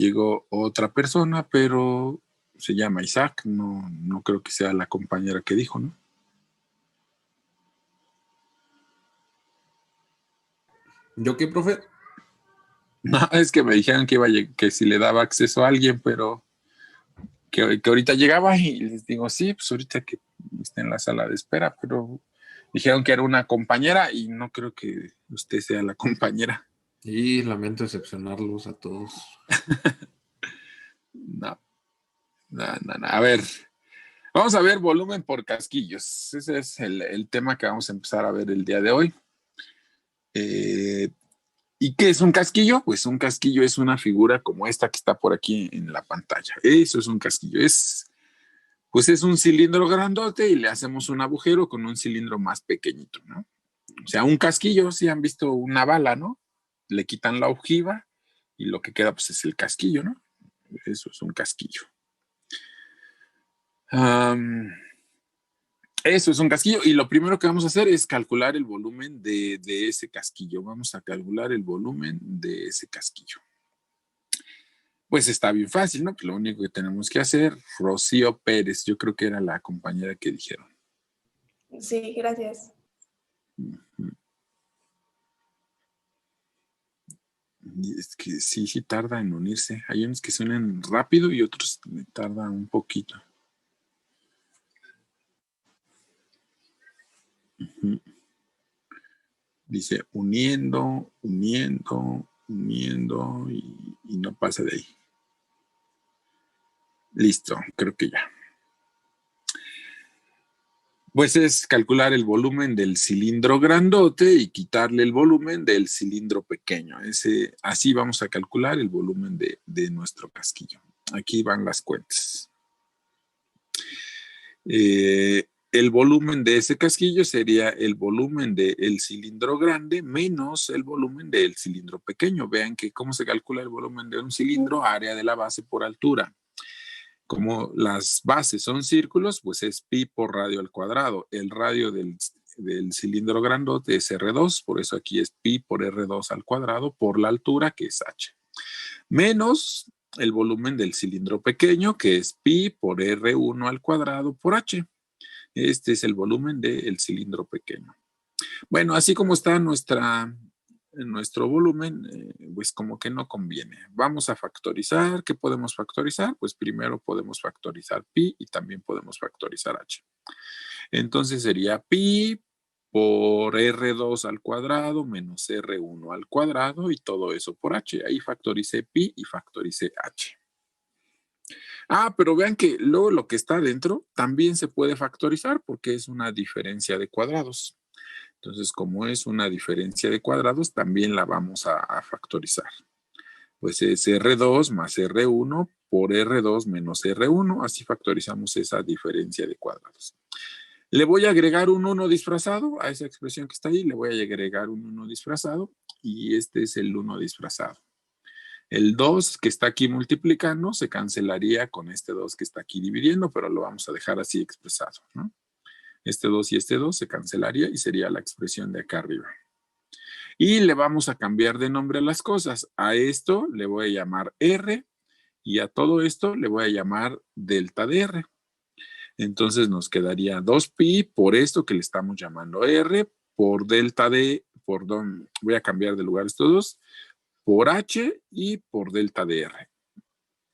llegó otra persona, pero se llama Isaac, no creo que sea la compañera que dijo, ¿no? ¿Yo qué, profe? No, es que me dijeron que que si le daba acceso a alguien, pero que ahorita llegaba y les digo, sí, pues ahorita que está en la sala de espera, pero dijeron que era una compañera y no creo que usted sea la compañera. Y lamento decepcionarlos a todos. No. A ver, vamos a ver volumen por casquillos. Ese es el tema que vamos a empezar a ver el día de hoy. ¿Y qué es un casquillo? Pues un casquillo es una figura como esta que está por aquí en la pantalla. Eso es un casquillo. Pues es un cilindro grandote y le hacemos un agujero con un cilindro más pequeñito, ¿no? O sea, un casquillo, si han visto una bala, ¿no? Le quitan la ojiva y lo que queda pues es el casquillo, ¿no? Eso es un casquillo. Eso es un casquillo y lo primero que vamos a hacer es calcular el volumen de ese casquillo. Vamos a calcular el volumen de ese casquillo. Pues está bien fácil, ¿no? Pues lo único que tenemos que hacer, Rocío Pérez, yo creo que era la compañera que dijeron. Sí, gracias. Es que sí tarda en unirse. Hay unos que suenan rápido y otros tardan un poquito. Dice uniendo y no pasa de ahí. Listo, creo que ya. Pues es calcular el volumen del cilindro grandote y quitarle el volumen del cilindro pequeño. Así vamos a calcular el volumen de nuestro casquillo. Aquí van las cuentas. El volumen de ese casquillo sería el volumen del cilindro grande menos el volumen del cilindro pequeño. Vean que cómo se calcula el volumen de un cilindro, área de la base por altura. Como las bases son círculos, pues es pi por radio al cuadrado. El radio del cilindro grandote es R2, por eso aquí es pi por R2 al cuadrado por la altura, que es H. Menos el volumen del cilindro pequeño, que es pi por R1 al cuadrado por H. Este es el volumen del cilindro pequeño. Bueno, así como está nuestro volumen, pues como que no conviene. Vamos a factorizar. ¿Qué podemos factorizar? Pues primero podemos factorizar pi y también podemos factorizar h. Entonces sería pi por R2 al cuadrado menos R1 al cuadrado y todo eso por h. Ahí factoricé pi y factoricé h. Pero vean que luego lo que está adentro también se puede factorizar porque es una diferencia de cuadrados. Entonces, como es una diferencia de cuadrados, también la vamos a factorizar. Pues es R2 más R1 por R2 menos R1. Así factorizamos esa diferencia de cuadrados. Le voy a agregar un 1 disfrazado a esa expresión que está ahí. Le voy a agregar un 1 disfrazado y este es el 1 disfrazado. El 2 que está aquí multiplicando se cancelaría con este 2 que está aquí dividiendo, pero lo vamos a dejar así expresado, ¿no? Este 2 y este 2 se cancelaría y sería la expresión de acá arriba. Y le vamos a cambiar de nombre a las cosas. A esto le voy a llamar R y a todo esto le voy a llamar delta de R. Entonces nos quedaría 2pi por esto que le estamos llamando R por delta de, voy a cambiar de lugar estos dos, por H y por delta de R.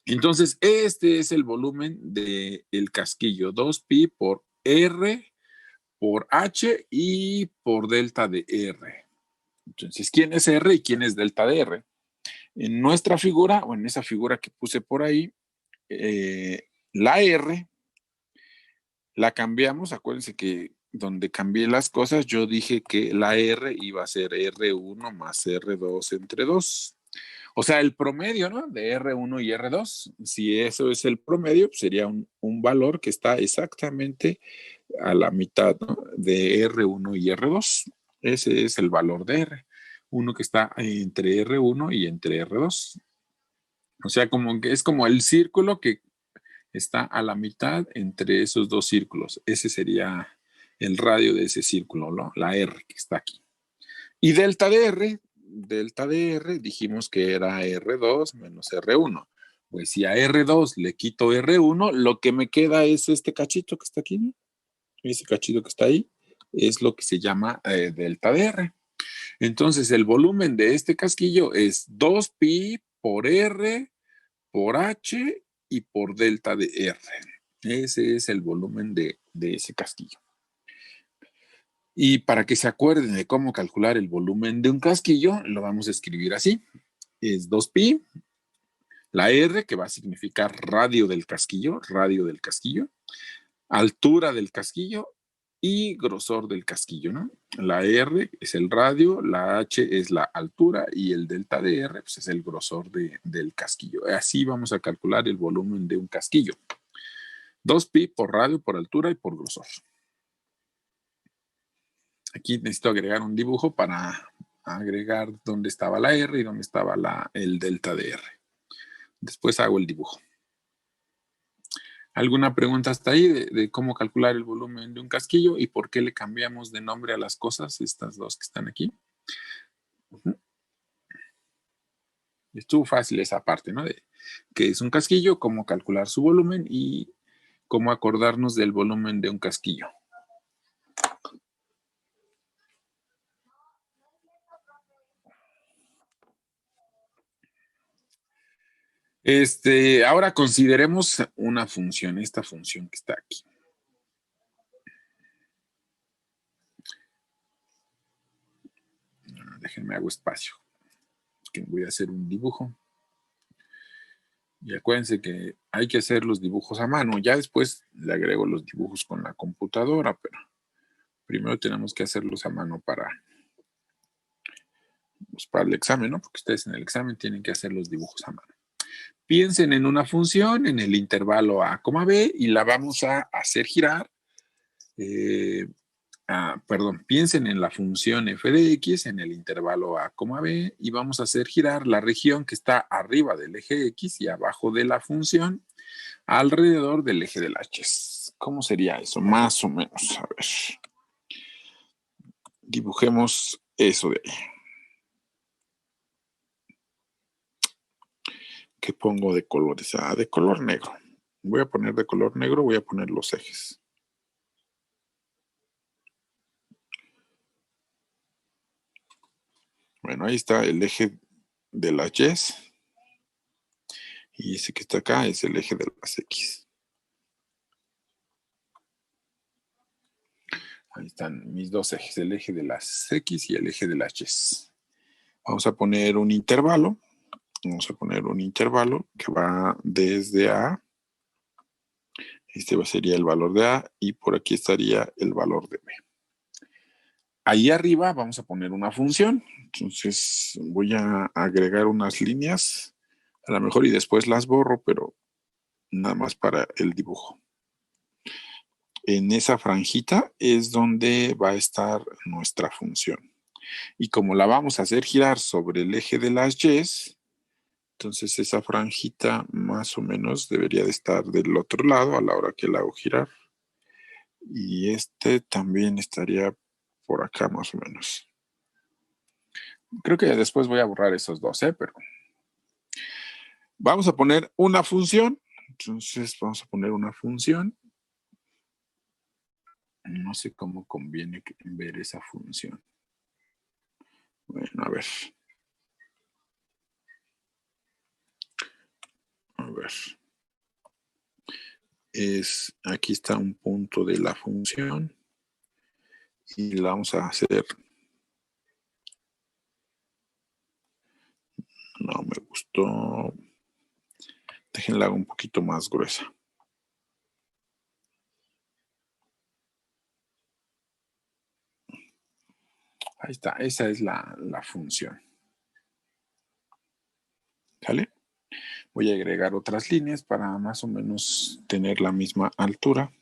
Entonces este es el volumen del casquillo, 2pi por R por H y por delta de R. Entonces, ¿quién es R y quién es delta de R? En nuestra figura, o en esa figura que puse por ahí, la R la cambiamos. Acuérdense que donde cambié las cosas, yo dije que la R iba a ser R1 más R2 entre 2. O sea, el promedio, ¿no? De R1 y R2. Si eso es el promedio, pues sería un valor que está exactamente a la mitad, ¿no? De R1 y R2. Ese es el valor de R. Uno que está entre R1 y entre R2. O sea, como que es como el círculo que está a la mitad entre esos dos círculos. Ese sería el radio de ese círculo, ¿no? La R que está aquí. Y delta de R dijimos que era R2 menos R1. Pues si a R2 le quito R1, lo que me queda es este cachito que está aquí, ¿no? Ese cachito que está ahí es lo que se llama delta de R. Entonces, el volumen de este casquillo es 2pi por R por H y por delta de R. Ese es el volumen de ese casquillo. Y para que se acuerden de cómo calcular el volumen de un casquillo, lo vamos a escribir así. Es 2pi, la R, que va a significar radio del casquillo, altura del casquillo y grosor del casquillo, ¿no? La R es el radio, la H es la altura y el delta de R pues, es el grosor del casquillo. Así vamos a calcular el volumen de un casquillo. 2pi por radio, por altura y por grosor. Aquí necesito agregar un dibujo para agregar dónde estaba la R y dónde estaba el delta de R. Después hago el dibujo. ¿Alguna pregunta hasta ahí de cómo calcular el volumen de un casquillo y por qué le cambiamos de nombre a las cosas, estas dos que están aquí? Estuvo fácil esa parte, ¿no? De qué es un casquillo, cómo calcular su volumen y cómo acordarnos del volumen de un casquillo. Ahora consideremos una función, esta función que está aquí. Déjenme hago espacio, que voy a hacer un dibujo. Y acuérdense que hay que hacer los dibujos a mano. Ya después le agrego los dibujos con la computadora, pero primero tenemos que hacerlos a mano para el examen, ¿no? Porque ustedes en el examen tienen que hacer los dibujos a mano. Piensen en una función en el intervalo a, b y la vamos a hacer girar. Piensen en la función f de x en el intervalo a, b y vamos a hacer girar la región que está arriba del eje x y abajo de la función alrededor del eje del h. ¿Cómo sería eso? Más o menos. A ver. Dibujemos eso de ahí. ¿Qué pongo de colores? De color negro. Voy a poner de color negro, voy a poner los ejes. Bueno, ahí está el eje de las y. Y ese que está acá es el eje de las x. Ahí están mis dos ejes, el eje de las x y el eje de las y. Vamos a poner un intervalo. Vamos a poner un intervalo que va desde A. Este sería el valor de A y por aquí estaría el valor de B. Ahí arriba vamos a poner una función. Entonces voy a agregar unas líneas. A lo mejor y después las borro, pero nada más para el dibujo. En esa franjita es donde va a estar nuestra función. Y como la vamos a hacer girar sobre el eje de las y, entonces esa franjita más o menos debería de estar del otro lado a la hora que la hago girar. Y este también estaría por acá más o menos. Creo que después voy a borrar esos dos, pero vamos a poner una función. Entonces vamos a poner una función. No sé cómo conviene ver esa función. Bueno, a ver. A ver. Aquí está un punto de la función. Y la vamos a hacer. No me gustó. Déjenla un poquito más gruesa. Ahí está, esa es la función. ¿Sale? Voy a agregar otras líneas para más o menos tener la misma altura.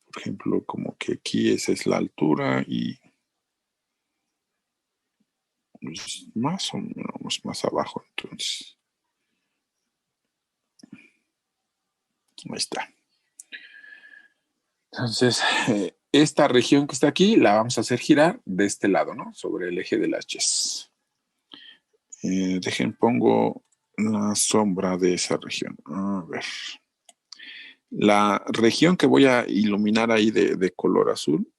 Por ejemplo, como que aquí esa es la altura y pues más o menos más abajo, entonces. Ahí está. Entonces, esta región que está aquí la vamos a hacer girar de este lado, ¿no? Sobre el eje de las y. Pongo la sombra de esa región. A ver. La región que voy a iluminar ahí de color azul,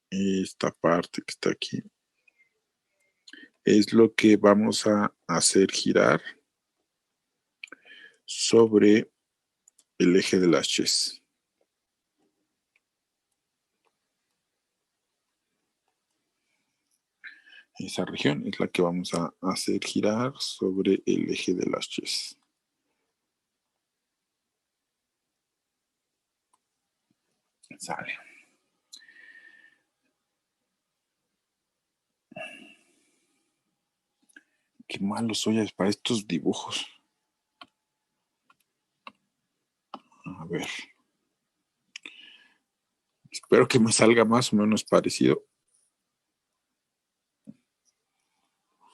esta parte que está aquí, es lo que vamos a hacer girar sobre el eje de las Ches. Esa región es la que vamos a hacer girar sobre el eje de las Ches. Sale. Qué malo soy para estos dibujos. A ver. Espero que me salga más o menos parecido.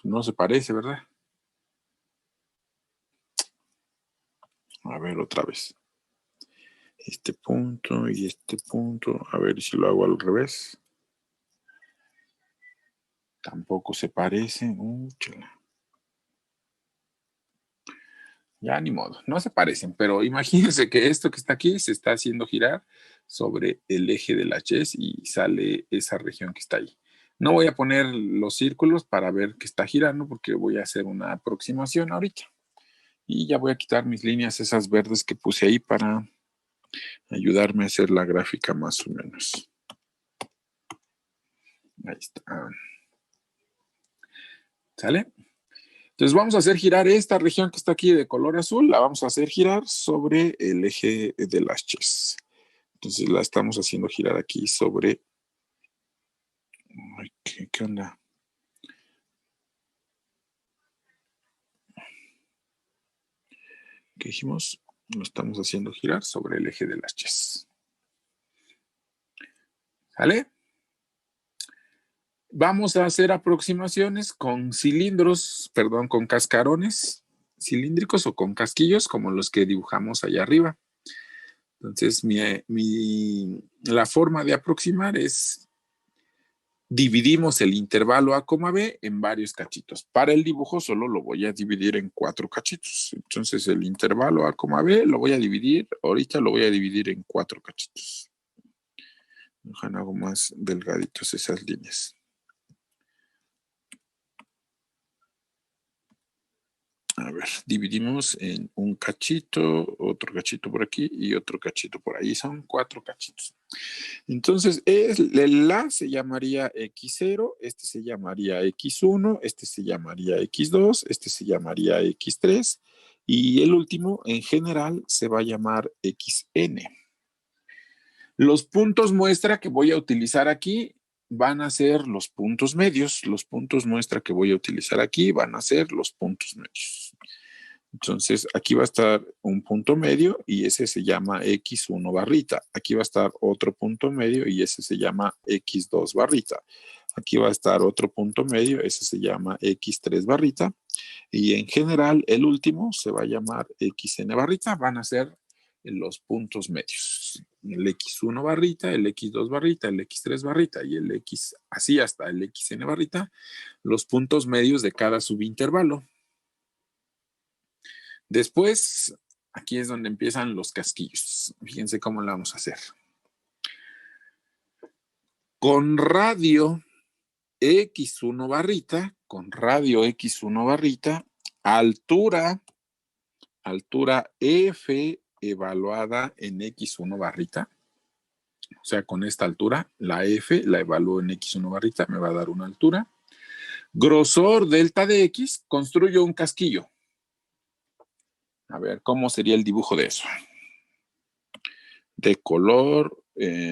No se parece, ¿verdad? A ver, otra vez. Este punto y este punto. A ver si lo hago al revés. Tampoco se parecen. Chala. Ya ni modo, no se parecen, pero imagínense que esto que está aquí se está haciendo girar sobre el eje de la Ches y sale esa región que está ahí. No voy a poner los círculos para ver que está girando porque voy a hacer una aproximación ahorita. Y ya voy a quitar mis líneas, esas verdes que puse ahí para ayudarme a hacer la gráfica más o menos. Ahí está. ¿Sale? Entonces vamos a hacer girar esta región que está aquí de color azul, la vamos a hacer girar sobre el eje de las Ches. Entonces la estamos haciendo girar aquí sobre... Ay, ¿qué onda? ¿Qué dijimos? Lo estamos haciendo girar sobre el eje de las Ches. ¿Sale? Vamos a hacer aproximaciones con cilindros, perdón, con cascarones cilíndricos o con casquillos como los que dibujamos allá arriba. Entonces, la forma de aproximar es dividimos el intervalo A, B en varios cachitos. Para el dibujo solo lo voy a dividir en 4 cachitos. Entonces, el intervalo A, B lo voy a dividir, ahorita lo voy a dividir en 4 cachitos. Dejan algo más delgaditos esas líneas. A ver, dividimos en un cachito, otro cachito por aquí y otro cachito por ahí. Son 4 cachitos. Entonces, el A se llamaría X0, este se llamaría X1, este se llamaría X2, este se llamaría X3 y el último en general se va a llamar XN. Los puntos muestra que voy a utilizar aquí van a ser los puntos medios. Los puntos muestra que voy a utilizar aquí van a ser los puntos medios. Entonces, aquí va a estar un punto medio y ese se llama X1 barrita. Aquí va a estar otro punto medio y ese se llama X2 barrita. Aquí va a estar otro punto medio, ese se llama X3 barrita. Y en general, el último se va a llamar XN barrita. Van a ser los puntos medios. El X1 barrita, el X2 barrita, el X3 barrita y el X, así hasta el XN barrita, los puntos medios de cada subintervalo. Después, aquí es donde empiezan los casquillos. Fíjense cómo lo vamos a hacer. Con radio X1 barrita, altura F evaluada en X1 barrita. O sea, con esta altura, la F la evalúo en X1 barrita, me va a dar una altura. Grosor delta de X, construyo un casquillo. A ver, ¿cómo sería el dibujo de eso? De color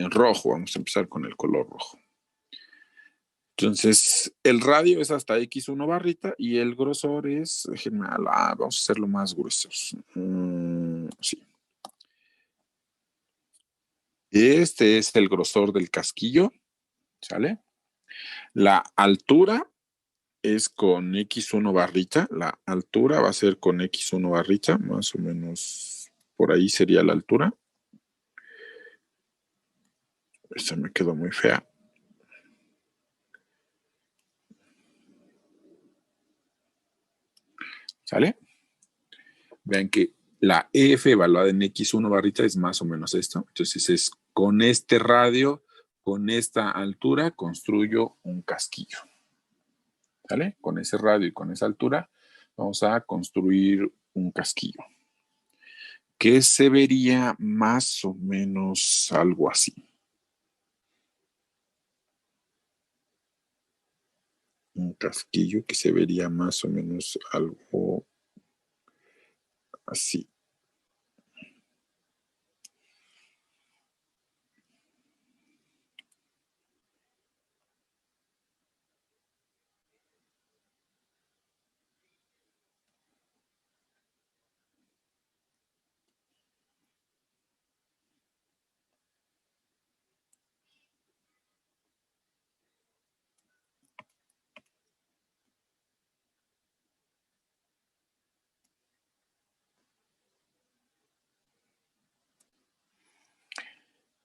rojo, vamos a empezar con el color rojo. Entonces, el radio es hasta X1 barrita y el grosor es, déjenme, vamos a hacerlo más grueso. Sí. Este es el grosor del casquillo, ¿sale? La altura es con X1 barrita, la altura va a ser con X1 barrita, más o menos por ahí sería la altura. Esta me quedó muy fea. ¿Sale? Vean que la F evaluada en X1 barrita es más o menos esto. Entonces es con este radio, con esta altura, construyo un casquillo. ¿Sale? Con ese radio y con esa altura vamos a construir un casquillo. Que se vería más o menos algo así. Un casquillo que se vería más o menos algo así.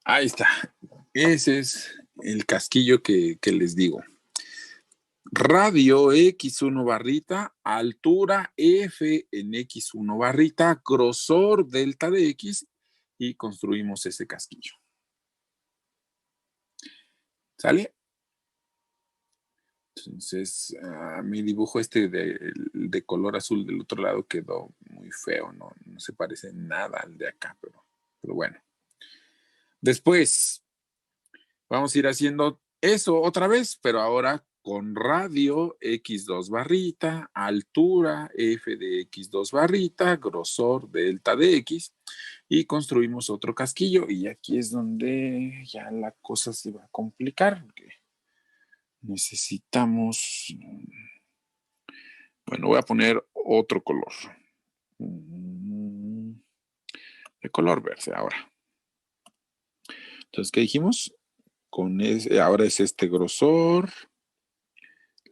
Ahí está. Ese es el casquillo que les digo. Radio X1 barrita, altura F en X1 barrita, grosor delta de X y construimos ese casquillo. ¿Sale? Entonces, mi dibujo de color azul del otro lado quedó muy feo, no se parece nada al de acá, pero bueno. Después, vamos a ir haciendo eso otra vez, pero ahora con radio X2 barrita, altura F de X2 barrita, grosor delta de X, y construimos otro casquillo. Y aquí es donde ya la cosa se va a complicar, porque necesitamos... Bueno, voy a poner otro color. De color verde ahora. Entonces, ¿qué dijimos? Ahora es este grosor,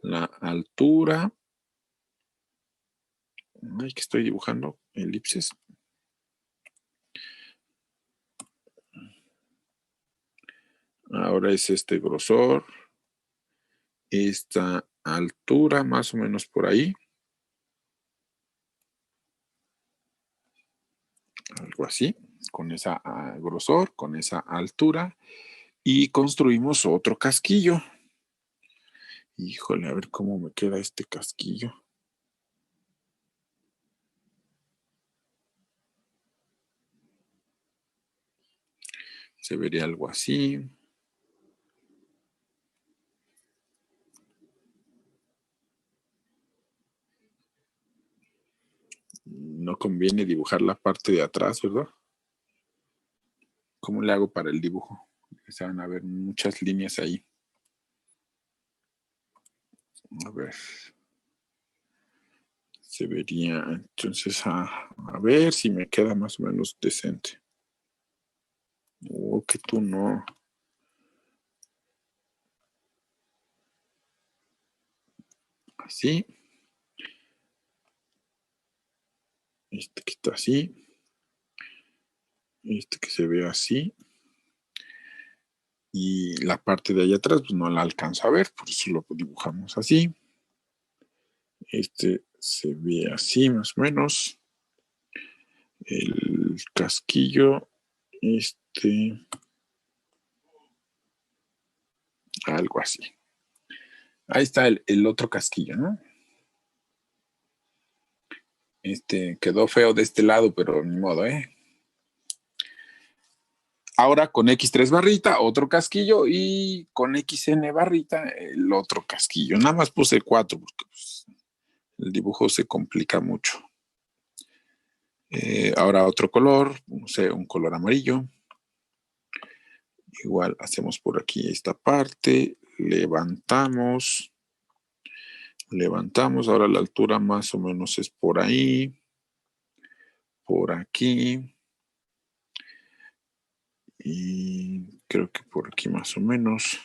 la altura. Ay, que estoy dibujando elipses. Ahora es este grosor, esta altura, más o menos por ahí. Algo así, con esa grosor, con esa altura. Y construimos otro casquillo. Híjole, a ver cómo me queda este casquillo. Se vería algo así. No conviene dibujar la parte de atrás, ¿verdad? ¿Cómo le hago para el dibujo? Se van a ver muchas líneas ahí. A ver. Se vería, entonces, a ver si me queda más o menos decente. Que tú no. Así. Este que está así. Este que se ve así. Y la parte de allá atrás, pues no la alcanzo a ver, por eso lo dibujamos así. Este se ve así más o menos. El casquillo, algo así. Ahí está el otro casquillo, ¿no? Quedó feo de este lado, pero ni modo, ¿eh? Ahora con X3 barrita, otro casquillo, y con XN barrita, el otro casquillo. Nada más puse 4 porque pues, el dibujo se complica mucho. Ahora otro color, no sé, un color amarillo. Igual hacemos por aquí esta parte, levantamos, ahora la altura más o menos es por ahí, por aquí, y creo que por aquí más o menos,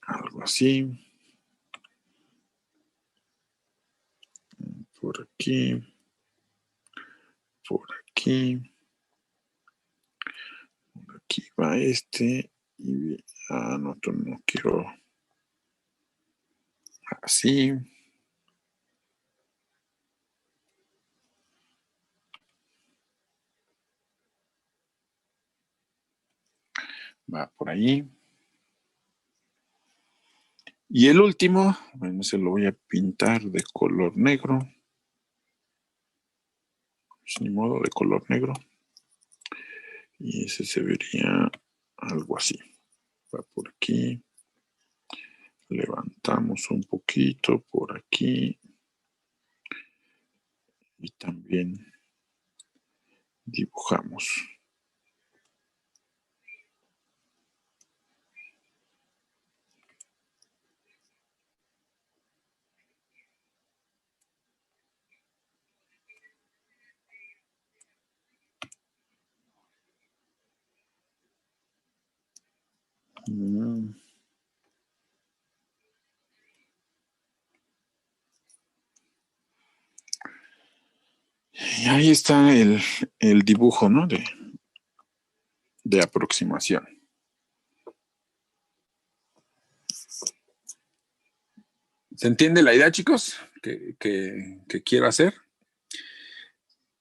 algo así, por aquí, por aquí, por aquí va este, y no quiero así, Va por ahí. Y el último, bueno, se lo voy a pintar de color negro. Pues ni modo, de color negro. Y ese se vería algo así. Va por aquí. Levantamos un poquito por aquí. Y también dibujamos. Y ahí está el dibujo, ¿no? De aproximación. ¿Se entiende la idea, chicos? Que quiero hacer.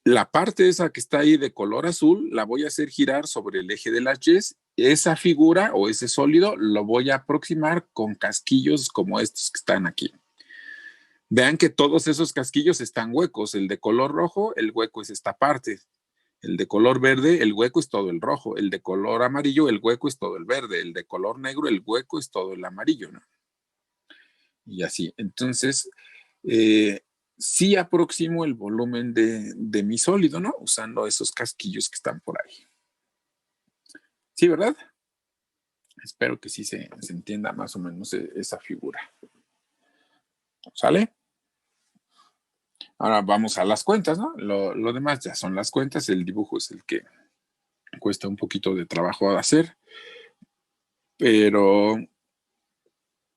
La parte esa que está ahí de color azul la voy a hacer girar sobre el eje de las Ys. Esa figura o ese sólido lo voy a aproximar con casquillos como estos que están aquí. Vean que todos esos casquillos están huecos. El de color rojo, el hueco es esta parte. El de color verde, el hueco es todo el rojo. El de color amarillo, el hueco es todo el verde. El de color negro, el hueco es todo el amarillo, ¿no? Y así. Entonces, sí aproximo el volumen de mi sólido, ¿no? Usando esos casquillos que están por ahí. Sí, ¿verdad? Espero que sí se entienda más o menos esa figura. ¿Sale? Ahora vamos a las cuentas, ¿no? Lo demás ya son las cuentas. El dibujo es el que cuesta un poquito de trabajo de hacer. Pero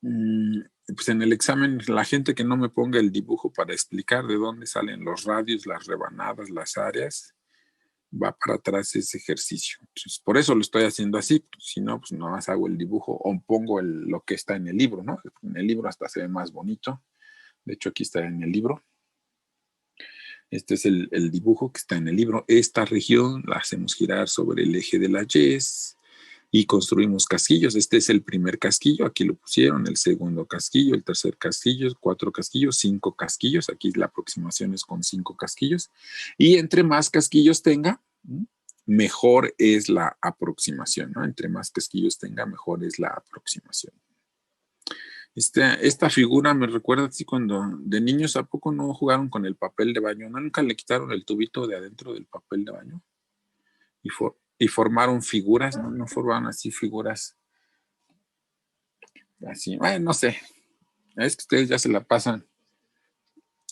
pues en el examen, la gente que no me ponga el dibujo para explicar de dónde salen los radios, las rebanadas, las áreas, va para atrás ese ejercicio. Entonces, por eso lo estoy haciendo así. Si no, pues nada más hago el dibujo o pongo lo que está en el libro, ¿no? En el libro hasta se ve más bonito. De hecho, aquí está en el libro. Este es el dibujo que está en el libro. Esta región la hacemos girar sobre el eje de la Ys y construimos casquillos. Este es el primer casquillo, aquí lo pusieron, el segundo casquillo, el tercer casquillo, 4 casquillos, 5 casquillos. Aquí la aproximación es con 5 casquillos. Y entre más casquillos tenga, mejor es la aproximación, ¿no? Entre más casquillos tenga, mejor es la aproximación. Esta figura me recuerda así cuando de niños, ¿a poco no jugaron con el papel de baño? ¿No? ¿Nunca le quitaron el tubito de adentro del papel de baño? Y formaron figuras, ¿no? No formaron así figuras así, bueno, no sé. Es que ustedes ya se la pasan.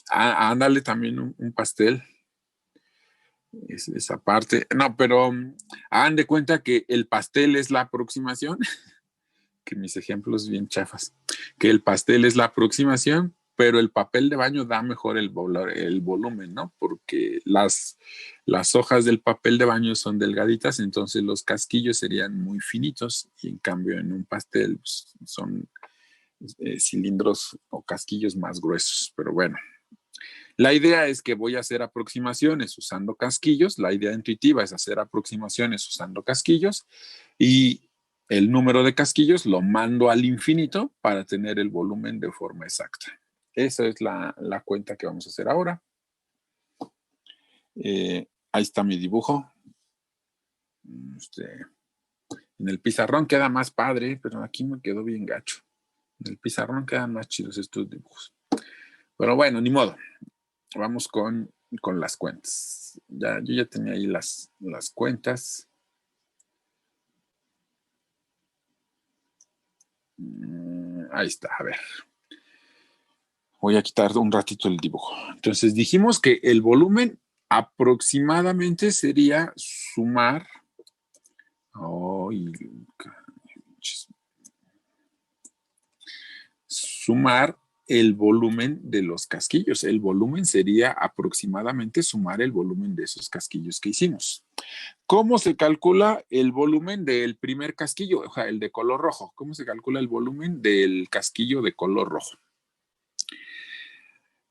Ándale también un pastel. Esa parte. No, pero hagan de cuenta que el pastel es la aproximación. Que mis ejemplos bien chafas. Que el pastel es la aproximación, pero el papel de baño da mejor el volumen, ¿no? Porque las hojas del papel de baño son delgaditas, entonces los casquillos serían muy finitos y en cambio en un pastel pues, son cilindros o casquillos más gruesos. Pero bueno, la idea es que voy a hacer aproximaciones usando casquillos. La idea intuitiva es hacer aproximaciones usando casquillos y el número de casquillos lo mando al infinito para tener el volumen de forma exacta. Esa es la cuenta que vamos a hacer ahora. Ahí está mi dibujo. En el pizarrón queda más padre, pero aquí me quedó bien gacho. En el pizarrón quedan más chidos estos dibujos. Pero bueno, ni modo. Vamos con las cuentas. Yo ya tenía ahí las cuentas. Ahí está, a ver. Voy a quitar un ratito el dibujo. Entonces dijimos que el volumen aproximadamente sería sumar. Sumar el volumen de los casquillos. El volumen sería aproximadamente sumar el volumen de esos casquillos que hicimos. ¿Cómo se calcula el volumen del primer casquillo? O sea, el de color rojo. ¿Cómo se calcula el volumen del casquillo de color rojo?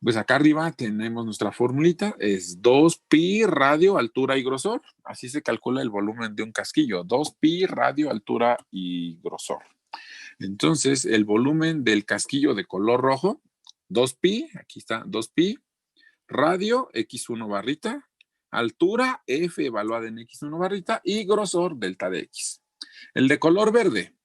Pues acá arriba tenemos nuestra formulita, es 2pi radio, altura y grosor. Así se calcula el volumen de un casquillo, 2pi radio, altura y grosor. Entonces, el volumen del casquillo de color rojo, 2pi, aquí está, 2pi, radio, x1 barrita, altura, f evaluada en x1 barrita y grosor, delta de x. El de color verde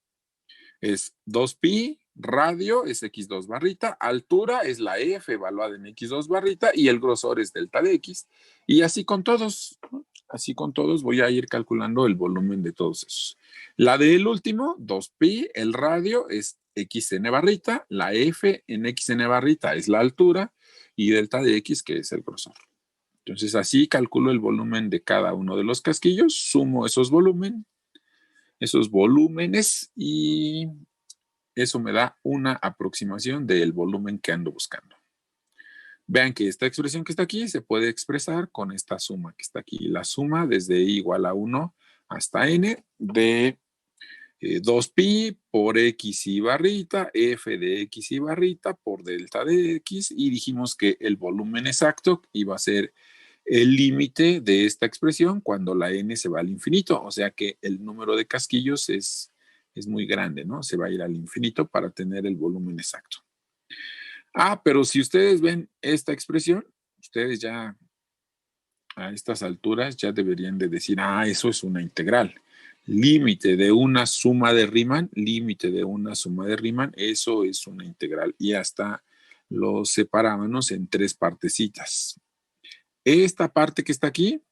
es 2pi, radio es x2 barrita, altura es la f evaluada en x2 barrita y el grosor es delta de x. Y así con todos, ¿no? Así con todos voy a ir calculando el volumen de todos esos. La del último, 2pi, el radio es xn barrita, la f en xn barrita es la altura y delta de x que es el grosor. Entonces así calculo el volumen de cada uno de los casquillos, sumo esos volúmenes y eso me da una aproximación del volumen que ando buscando. Vean que esta expresión que está aquí se puede expresar con esta suma que está aquí. La suma desde i igual a 1 hasta n de 2pi por x y barrita, f de x y barrita por delta de x, y dijimos que el volumen exacto iba a ser el límite de esta expresión cuando la n se va al infinito, o sea que el número de casquillos es muy grande, ¿no? Se va a ir al infinito para tener el volumen exacto. Pero si ustedes ven esta expresión, ustedes ya a estas alturas ya deberían de decir, eso es una integral. Límite de una suma de Riemann, eso es una integral. Y hasta lo separábamos en 3 partecitas. Esta parte que está aquí,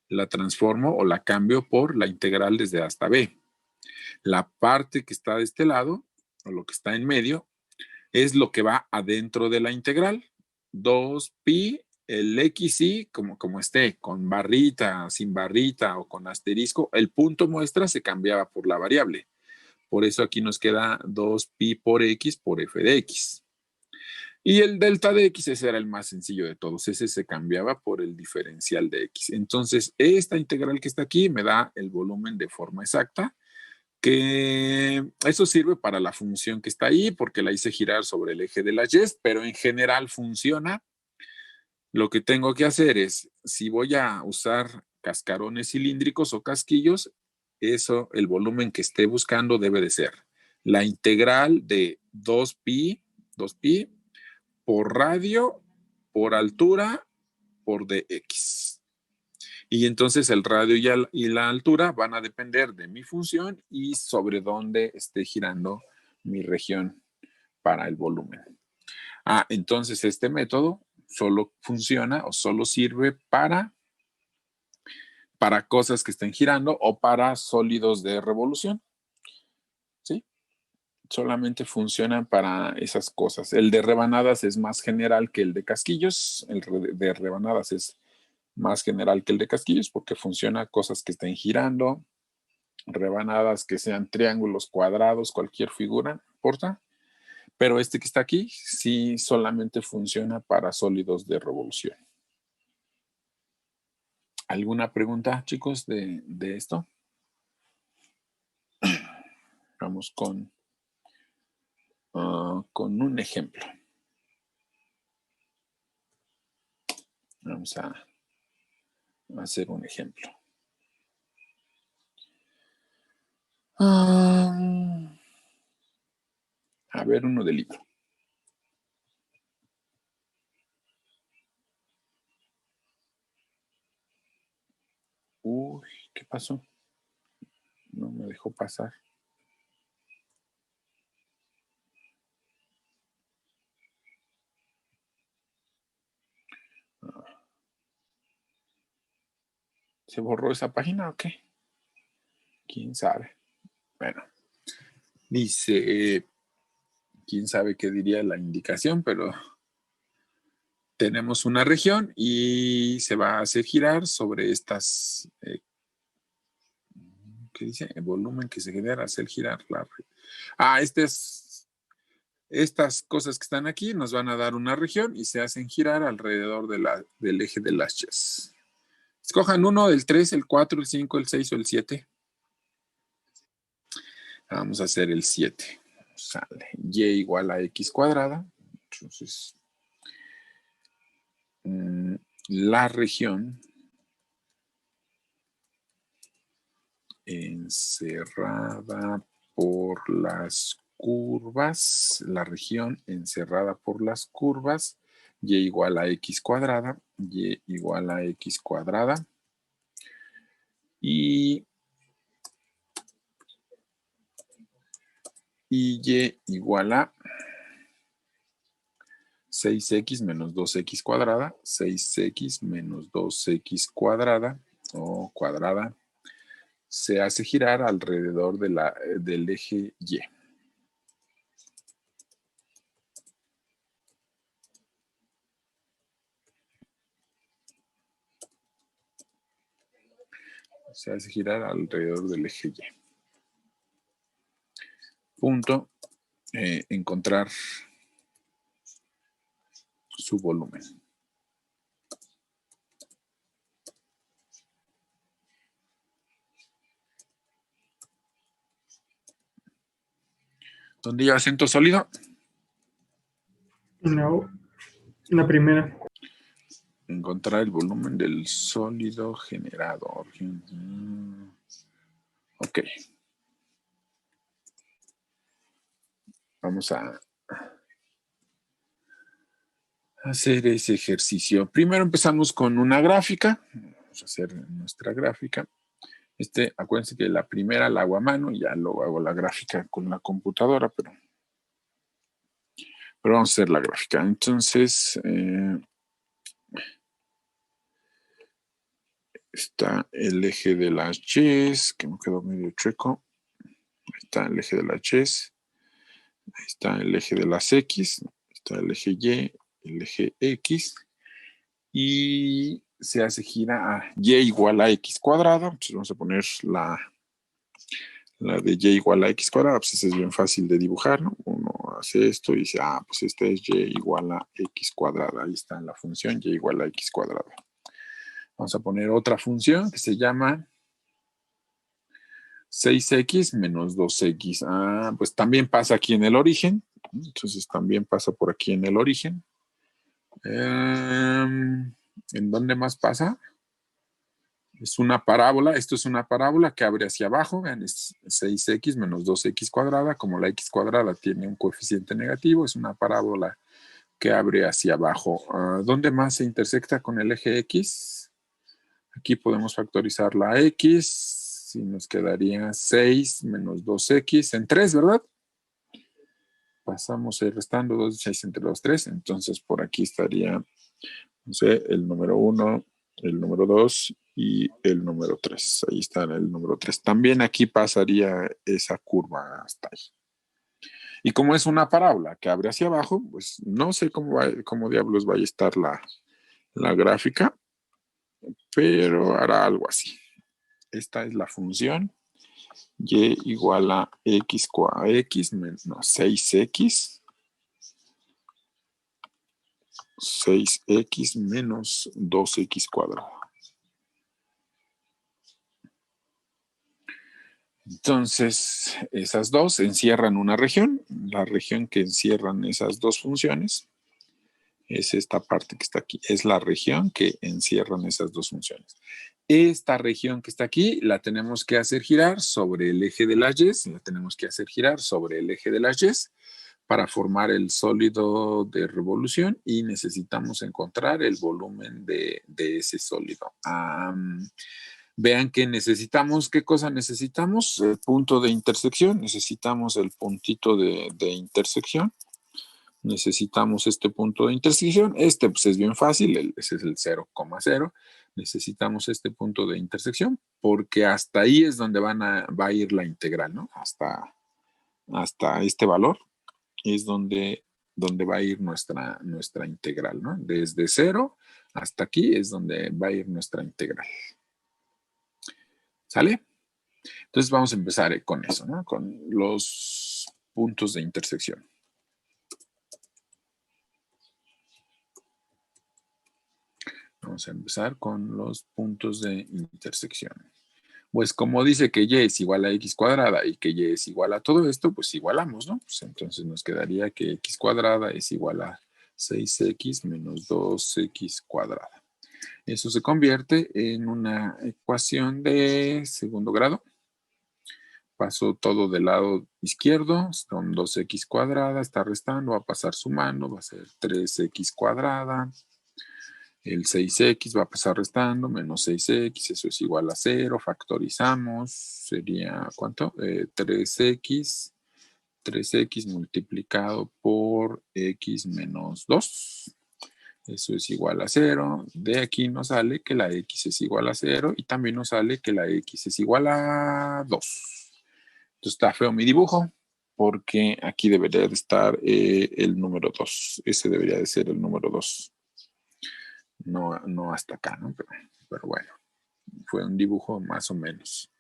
la transformo o la cambio por la integral desde A hasta B. La parte que está de este lado, o lo que está en medio, es lo que va adentro de la integral. 2pi, el xy, como esté, con barrita, sin barrita o con asterisco, el punto muestra se cambiaba por la variable. Por eso aquí nos queda 2pi por x por f de x. Y el delta de x, ese era el más sencillo de todos. Ese se cambiaba por el diferencial de x. Entonces, esta integral que está aquí me da el volumen de forma exacta, que eso sirve para la función que está ahí, porque la hice girar sobre el eje de las y, pero en general funciona. Lo que tengo que hacer es, si voy a usar cascarones cilíndricos o casquillos, eso, el volumen que esté buscando debe de ser la integral de 2pi por radio, por altura, por dx. Y entonces el radio y la altura van a depender de mi función y sobre dónde esté girando mi región para el volumen. Entonces este método solo funciona o solo sirve para cosas que estén girando o para sólidos de revolución. ¿Sí? Solamente funcionan para esas cosas. El de rebanadas es más general que el de casquillos. El de rebanadas es más general que el de casquillos porque funciona cosas que estén girando, rebanadas que sean triángulos, cuadrados, cualquier figura, no importa. Pero este que está aquí sí solamente funciona para sólidos de revolución. ¿Alguna pregunta, chicos, de esto? Vamos con un ejemplo. Vamos a hacer un ejemplo. A ver, uno del libro. Uy, ¿qué pasó? No me dejó pasar. ¿Se borró esa página o qué? ¿Quién sabe? Bueno, dice, quién sabe qué diría la indicación, pero tenemos una región y se va a hacer girar sobre estas, ¿qué dice? El volumen que se genera hacer girar la región. Estas cosas que están aquí nos van a dar una región y se hacen girar alrededor del eje de las y. Escojan uno, el 3, el 4, el 5, el 6 o el 7. Vamos a hacer el 7. Sale y igual a x cuadrada. Entonces, la región encerrada por las curvas, y igual a x cuadrada, y igual a x cuadrada, y y igual a 6x menos 2x cuadrada, 6x menos 2x cuadrada, o cuadrada, se hace girar alrededor del eje Y. Se hace girar alrededor del eje Y. Punto. Encontrar su volumen. ¿Dónde lleva acento sólido? En la primera. Encontrar el volumen del sólido generado. Ok. Vamos a hacer ese ejercicio. Primero empezamos con una gráfica. Vamos a hacer nuestra gráfica. Acuérdense que la primera la hago a mano, ya luego hago la gráfica con la computadora, pero vamos a hacer la gráfica. Entonces, está el eje de las Y's, que me quedó medio chueco. Ahí está el eje de las Y's. Ahí está el eje de las X. Está el eje Y, el eje X. Y se hace gira a Y igual a X cuadrada. Entonces vamos a poner la de Y igual a X cuadrada. Pues eso es bien fácil de dibujar, ¿no? Uno hace esto y dice, pues esta es Y igual a X cuadrada. Ahí está la función Y igual a X cuadrada. Vamos a poner otra función que se llama 6x menos 2x. Pues también pasa aquí en el origen. Entonces también pasa por aquí en el origen. ¿En dónde más pasa? Es una parábola. Esto es una parábola que abre hacia abajo. Vean, es 6x menos 2x cuadrada. Como la x cuadrada tiene un coeficiente negativo, es una parábola que abre hacia abajo. ¿Dónde más se intersecta con el eje X? Aquí podemos factorizar la X y nos quedaría 6 menos 2X en 3, ¿verdad? Pasamos restando 2 y 6 entre los 3. Entonces por aquí estaría, no sé, el número 1, el número 2 y el número 3. Ahí está el número 3. También aquí pasaría esa curva hasta ahí. Y como es una parábola que abre hacia abajo, pues no sé cómo diablos vaya a estar la gráfica, pero hará algo así. Esta es la función Y igual a X menos 6X. 6X menos 2X cuadrado. Entonces, esas dos encierran una región. La región que encierran esas dos funciones es esta parte que está aquí. Es la región que encierran esas dos funciones. Esta región que está aquí la tenemos que hacer girar sobre el eje de las Y. La tenemos que hacer girar sobre el eje de las Y para formar el sólido de revolución y necesitamos encontrar el volumen de ese sólido. Vean que necesitamos, ¿qué cosa necesitamos? El punto de intersección, necesitamos el puntito de intersección. Necesitamos este punto de intersección. Pues es bien fácil, ese es el 0,0. Necesitamos este punto de intersección porque hasta ahí es donde va a ir la integral, ¿no? Hasta este valor es donde va a ir nuestra integral, ¿no? Desde 0 hasta aquí es donde va a ir nuestra integral. ¿Sale? Entonces vamos a empezar con eso, ¿no? Con los puntos de intersección. Vamos a empezar con los puntos de intersección. Pues como dice que Y es igual a X cuadrada y que Y es igual a todo esto, pues igualamos, ¿no? Pues entonces nos quedaría que X cuadrada es igual a 6x menos 2x cuadrada. Eso se convierte en una ecuación de segundo grado. Paso todo del lado izquierdo, son 2x cuadrada, está restando, va a pasar sumando, va a ser 3x cuadrada. El 6x va a pasar restando, menos 6x, eso es igual a 0, factorizamos, sería, ¿cuánto? 3x multiplicado por x menos 2. Eso es igual a 0. De aquí nos sale que la x es igual a 0 y también nos sale que la x es igual a 2. Entonces está feo mi dibujo porque aquí debería de estar el número 2. Ese debería de ser el número 2. No hasta acá, ¿no? Pero bueno, fue un dibujo más o menos.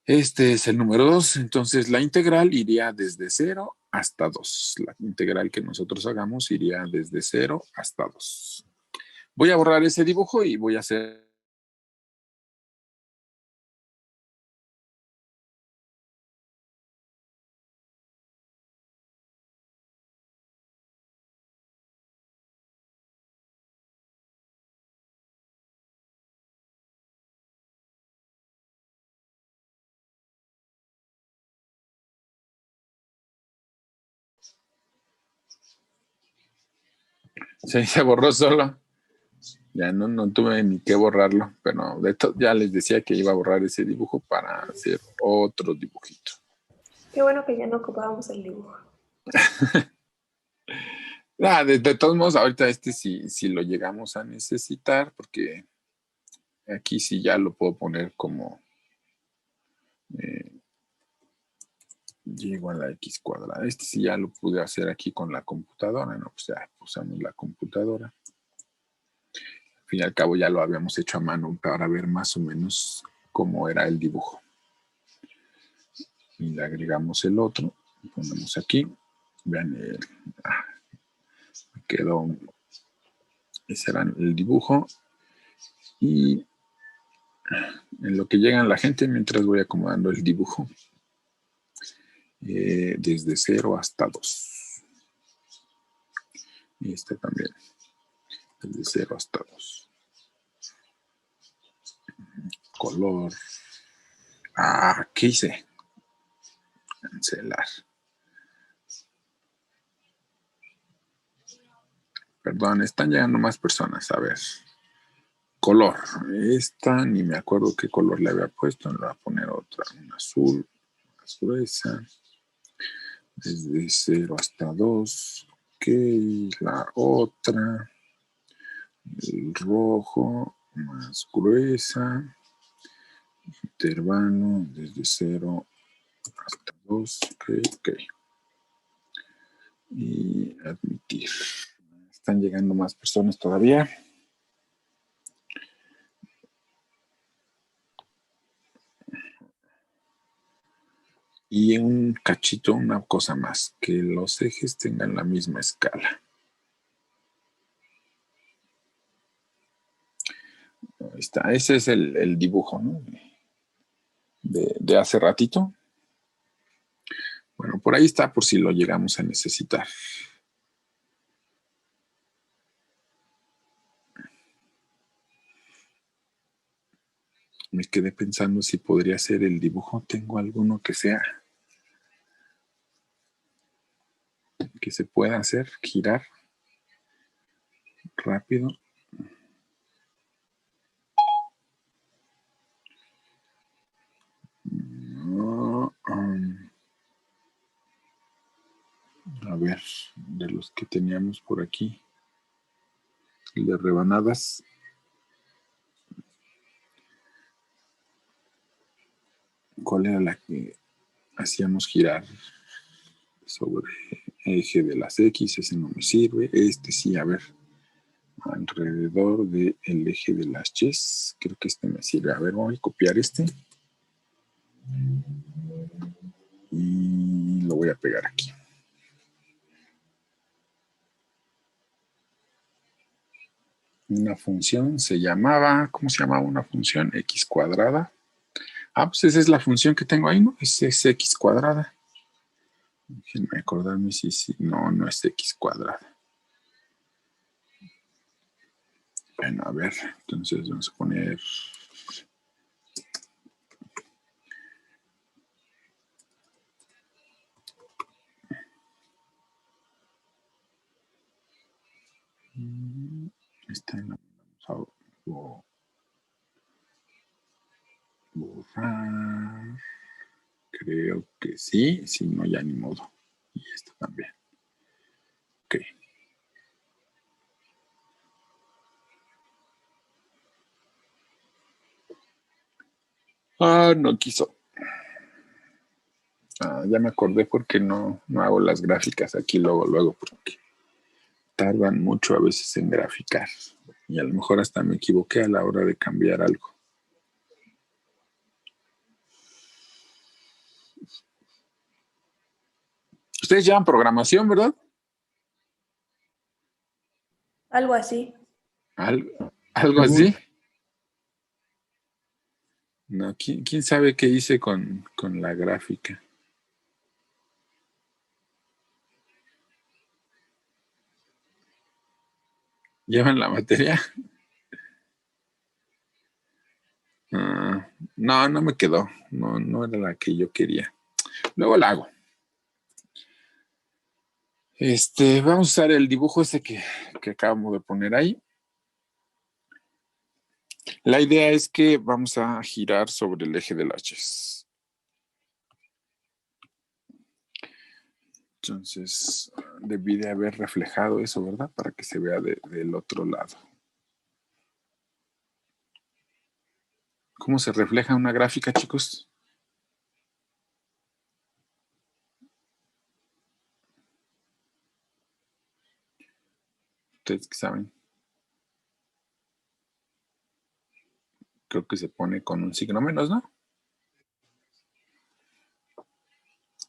Este es el número 2, entonces la integral iría desde 0 hasta 2. La integral que nosotros hagamos iría desde 0 hasta 2. Voy a borrar ese dibujo y voy a hacer... Se borró solo. Ya no tuve ni que borrarlo, pero ya les decía que iba a borrar ese dibujo para hacer otro dibujito. Qué bueno que ya no ocupábamos el dibujo. De todos modos, ahorita si lo llegamos a necesitar, porque aquí sí ya lo puedo poner como y igual a x cuadrada. Este sí ya lo pude hacer aquí con la computadora, ¿no? Pues ya usamos la computadora. Al fin y al cabo ya lo habíamos hecho a mano para ver más o menos cómo era el dibujo. Y le agregamos el otro, lo ponemos aquí. Vean, quedó, ese era el dibujo. Y en lo que llegan la gente, mientras voy acomodando el dibujo, desde 0 hasta 2. Y este también, desde 0 hasta 2. Color. ¿Qué hice? Cancelar. Perdón, están llegando más personas. A ver. Color. Esta, ni me acuerdo qué color le había puesto. Le voy a poner otra. Un azul. Más gruesa. Desde 0 hasta 2. Ok. La otra. El rojo. Más gruesa. Intervalo. Desde 0 hasta 2. Ok. Y admitir. Están llegando más personas todavía. Y un cachito, una cosa más, que los ejes tengan la misma escala. Ahí está, ese es el dibujo, ¿no? De hace ratito. Bueno, por ahí está por si lo llegamos a necesitar. Me quedé pensando si podría ser el dibujo. Tengo alguno que sea, que se pueda hacer, girar rápido. A ver, de los que teníamos por aquí, el de rebanadas. ¿Cuál era la que hacíamos girar sobre eje de las X? Ese no me sirve. Este sí, a ver, alrededor del eje de las Y. Creo que este me sirve. A ver, voy a copiar este. Y lo voy a pegar aquí. Una función se llamaba, ¿cómo se llamaba una función? X cuadrada. Pues esa es la función que tengo ahí, ¿no? Es x cuadrada. Déjenme acordarme si no, no es x cuadrada. Bueno, a ver, entonces vamos a poner... Esta la vamos a borrar. Creo que sí, si no ya ni modo. Y esta también. Ok. Ah, no quiso. Ya me acordé porque no hago las gráficas aquí luego, porque tardan mucho a veces en graficar. Y a lo mejor hasta me equivoqué a la hora de cambiar algo. Ustedes llevan programación, ¿verdad? Algo así. ¿Algo así? No, ¿quién sabe qué hice con la gráfica? ¿Llevan la materia? No me quedó. No era la que yo quería. Luego la hago. Vamos a usar el dibujo ese que acabamos de poner ahí. La idea es que vamos a girar sobre el eje de las Y. Entonces, debí de haber reflejado eso, ¿verdad? Para que se vea del otro lado. ¿Cómo se refleja una gráfica, chicos? Ustedes que saben. Creo que se pone con un signo menos, ¿no?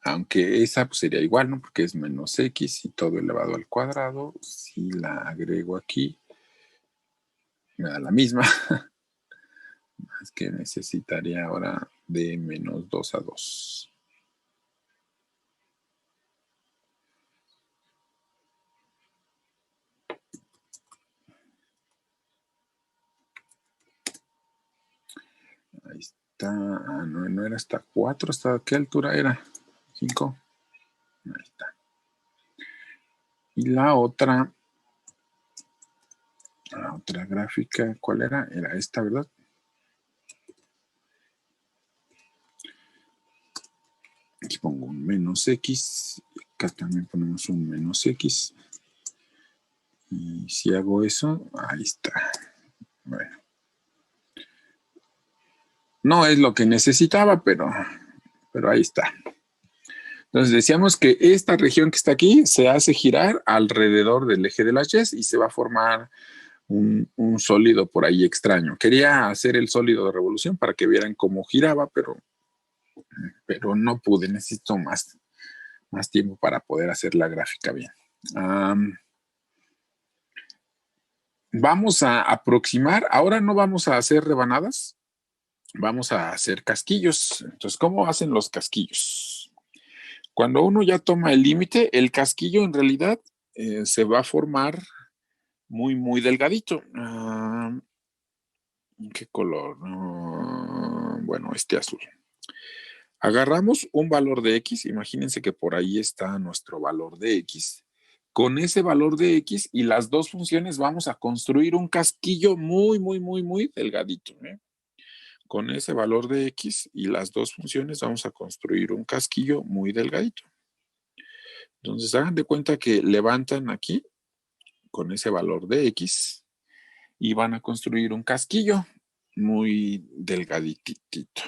Aunque esa pues, sería igual, ¿no? Porque es menos x y todo elevado al cuadrado. Si la agrego aquí, me da la misma. Es que necesitaría ahora de menos 2 a 2. Ahí está. No era hasta 4. ¿Hasta qué altura era? 5. Ahí está. Y la otra gráfica, ¿cuál era? Era esta, ¿verdad? Aquí pongo un menos x. Acá también ponemos un menos x. Y si hago eso, ahí está. Bueno. No es lo que necesitaba, pero ahí está. Entonces decíamos que esta región que está aquí se hace girar alrededor del eje de las Y y se va a formar un sólido por ahí extraño. Quería hacer el sólido de revolución para que vieran cómo giraba, pero no pude. Necesito más tiempo para poder hacer la gráfica bien. Vamos a aproximar. Ahora no vamos a hacer rebanadas. Vamos a hacer casquillos. Entonces, ¿cómo hacen los casquillos? Cuando uno ya toma el límite, el casquillo en realidad se va a formar muy, muy delgadito. ¿Qué color? Bueno, este azul. Agarramos un valor de X, imagínense que por ahí está nuestro valor de X. Con ese valor de X y las dos funciones vamos a construir un casquillo muy, muy, muy, muy delgadito. Con ese valor de X y las dos funciones vamos a construir un casquillo muy delgadito. Entonces hagan de cuenta que levantan aquí con ese valor de X y van a construir un casquillo muy delgaditito.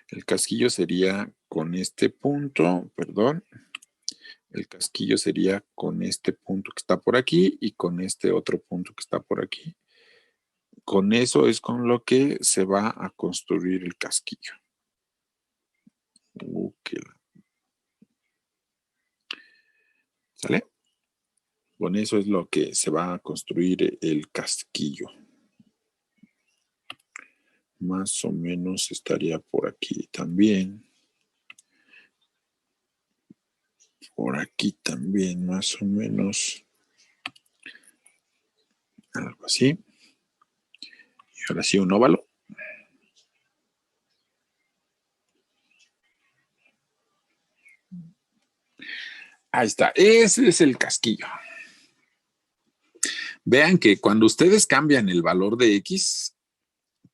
El casquillo sería con este punto, perdón. El casquillo sería con este punto que está por aquí y con este otro punto que está por aquí. Con eso es con lo que se va a construir el casquillo. ¿Sale? Con eso es lo que se va a construir el casquillo. Más o menos estaría por aquí también. Por aquí también, más o menos. Algo así. Y ahora sí, un óvalo. Ahí está. Ese es el casquillo. Vean que cuando ustedes cambian el valor de X,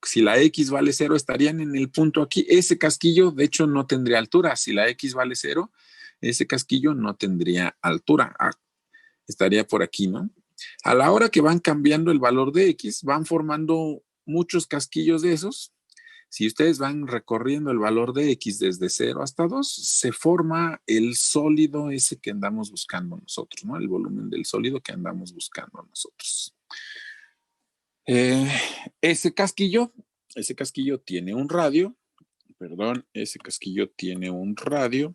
si la X vale 0, estarían en el punto aquí. Ese casquillo, de hecho, no tendría altura. Si la X vale 0, ese casquillo no tendría altura. Estaría por aquí, ¿no? A la hora que van cambiando el valor de X, van formando muchos casquillos de esos. Si ustedes van recorriendo el valor de X desde 0 hasta 2, se forma el sólido ese que andamos buscando nosotros, ¿no? El volumen del sólido que andamos buscando nosotros. Ese casquillo tiene un radio, perdón, ese casquillo tiene un radio,